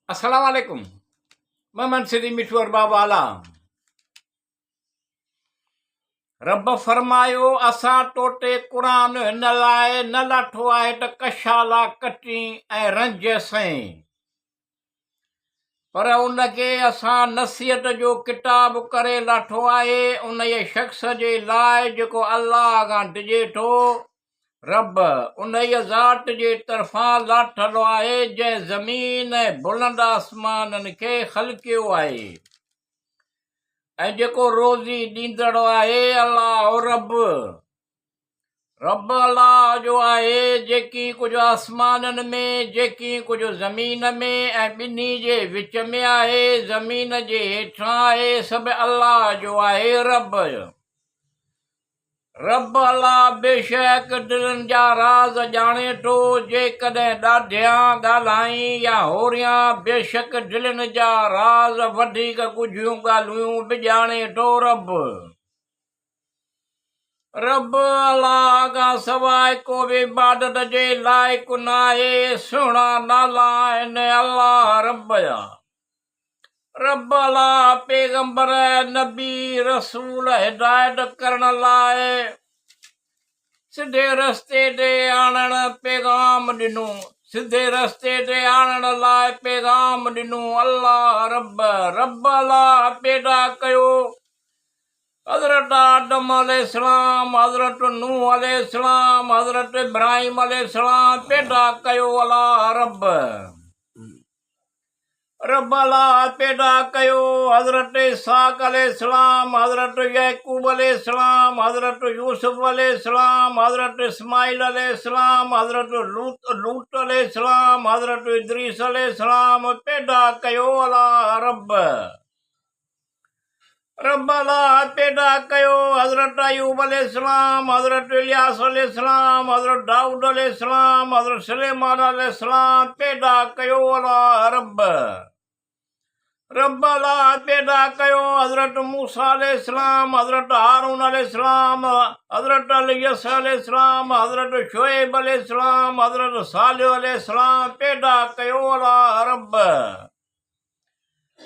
अस्सलाम वालेकुम। मोहम्मद सिद्दीक मिठू अरबाब आला। रब फरमायो असां टोटे क़ुरान हिन लाइ न लाठो आहे त कशाला कटी ऐं रंज सहीं, पर उनखे असां नसीहत जो किताब करे लाठो आहे उन शख़्स जे लाइ जेको अल्लाह खां डिॼे थो। रब उन ज़ात जे तरफ़ां लाठल आहे जंहिं ज़मीन ऐं बुलंद आसमाननि खे ख़लकियो आहे, ऐं जेको रोज़ी ॾींदड़ आहे अल्लाह रब अल्लाह जो आहे। जेकी कुझु आसमाननि में, जेकी कुझु ज़मीन में ऐं ॿिन्ही जे विच में आहे, ज़मीन जे हेठां आहे, सभु अल्लाह जो आहे। रब अल्लाह बेशक दिलनि जा राज़ ॼाणे थो। जेकॾहिं ॾाढियां ॻाल्हाई या होरियां, बेशक दिलनि जा राज़ वधीक ॻुझियूं ॻाल्हियूं बि ॼाणे थो। रब अल्लाह खां सवाइ को बि इबादत जे लाइक़ु न आहे। सुहिणा नाला आहिनि अल्लाह रब जा। रब अल्लाह पैगंबर, नबी, रसूल हिदायत करण लाइ सिधे रस्ते ते आणण पैगाम ॾिनो, सिधे रस्ते ते आणण लाइ पैगाम ॾिनो। अल्लाह रब अल्लाह पैदा कयो हज़रत आदम अलैहिस्सलाम, हज़रत नूह अलैहिस्सलाम, हज़रत इब्राहिम अलैहिस्सलाम पैदा कयो। अल्लाह रब अल्लाह पैदा कयो हज़रत इसहाक़ अलैहिस्सलाम, हज़रत याकूब अलैहिस्सलाम, हज़रत यूसुफ अलैहिस्सलाम, हज़रत इस्माइल अलैहिस्सलाम, हज़रत लूत अलैहिस्सलाम, हज़रत इदरीस अलैहिस्सलाम पैदा कयो। अल्लाह रब अल्लाह पैदा कयो हज़रत अयूब अलैहिस्सलाम, हज़रत इलियास अलैहिस्सलाम, हज़रत दाऊद अलैहिस्सलाम, हज़रत सुलेमान अलैहिस्सलाम पैदा कयो। अल्लाह रब अल्लाह पैदा कयो हज़रत मूसा अलैहिस्सलाम, हज़रत हारून अलैहिस्सलाम, हज़रत इलियास अलैहिस्सलाम, हज़रत शुएब अलैहिस्सलाम, हज़रत सालिह अलैहिस्सलाम पैदा कयो। अल्लाह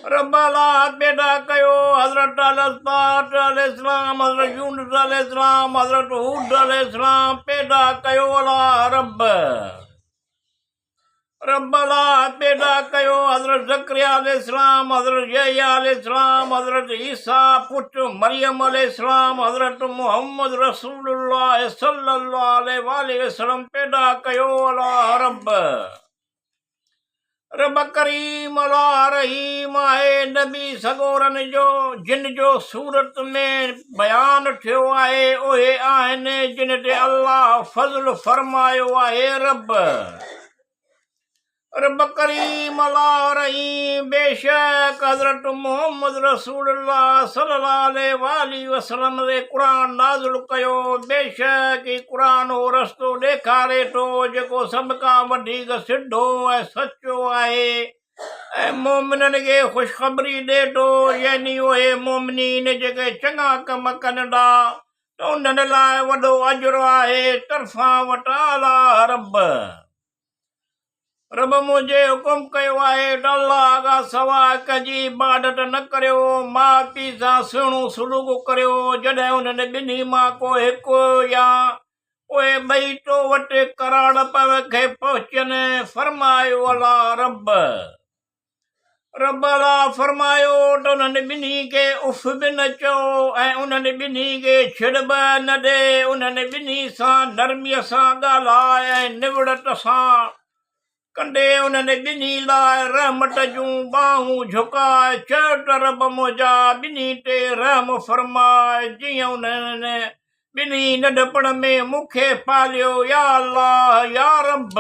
रब अल्लाह पैदा कयो हज़रत अलस्तात अलैहिस्सलाम, हज़रत यूनुस अलैहिस्सलाम, हज़रत हूद अलैहिस्सलाम पैदा कयो। अल्लाह रब अल्लाह पैदा कयो हज़रत ज़करिया अलैहिस्सलाम, हज़रत यहया अलैहिस्सलाम, हज़रत ईसा पुत्र मरियम अलैहिस्सलाम, हज़रत मुहम्मद रसूलुल्लाह सल्लल्लाहु अलैहि वसल्लम पैदा कयो। अल्लाह रब करीम अल्लाह रहीम आहे। नबी सगोरनि जो जिन जो सूरत में बयान थियो आहे उहे आहिनि जिन ते अल्लाह फज़ल फरमायो आहे। रब करीम अल्लाह रहीम बेशक हज़रत मुहम्मद रसूलुल्लाह सल्लल्लाहु अलैहि वसल्लम ते क़ुरान नाज़िल कयो। बेशक ही क़ुरान हो रस्तो ॾेखारे थो जेको सभ खां वधीक सिधो ऐं सचो आहे, ऐं मोमिननि खे ख़ुशख़बरी ॾिए थो, यानी उहे मोमिनीन जेके चङा कम कनि था त उन्हनि लाइ वॾो अजर आहे तरफ़ां वटां। अल्लाह रब मुंहिंजे हुकुम कयो आहे त अल्लाह खां सवाइ कंहिंजी इबादत न करियो, माउ पीउ सां सुहिणो सलूक करियो। जॾहिं उन्हनि ॿिन्ही मां को हिकु या उहे ॿई तो वटि कराड़ पव खे पहुचनि, फरमायो अल्लाह रब अल्लाह फरमायो त उन्हनि ॿिन्ही खे उफ बि न चओ ऐं उन्हनि ॿिन्ही खे छिड़ बि न ॾे। उन्हनि ॿिन्ही सां नरमीअ सां ॻाल्हाए ऐं निवड़त सां कंदे उन्हनि ॿिन्ही लाइ रहमत जूं बाहूं झुकाए। चयो त रब मुंहिंजा ॿिन्ही ते रहम फरमाए जीअं उन्हनि ॿिन्ही नंढपण में मूंखे पालियो। या अल्लाह या रब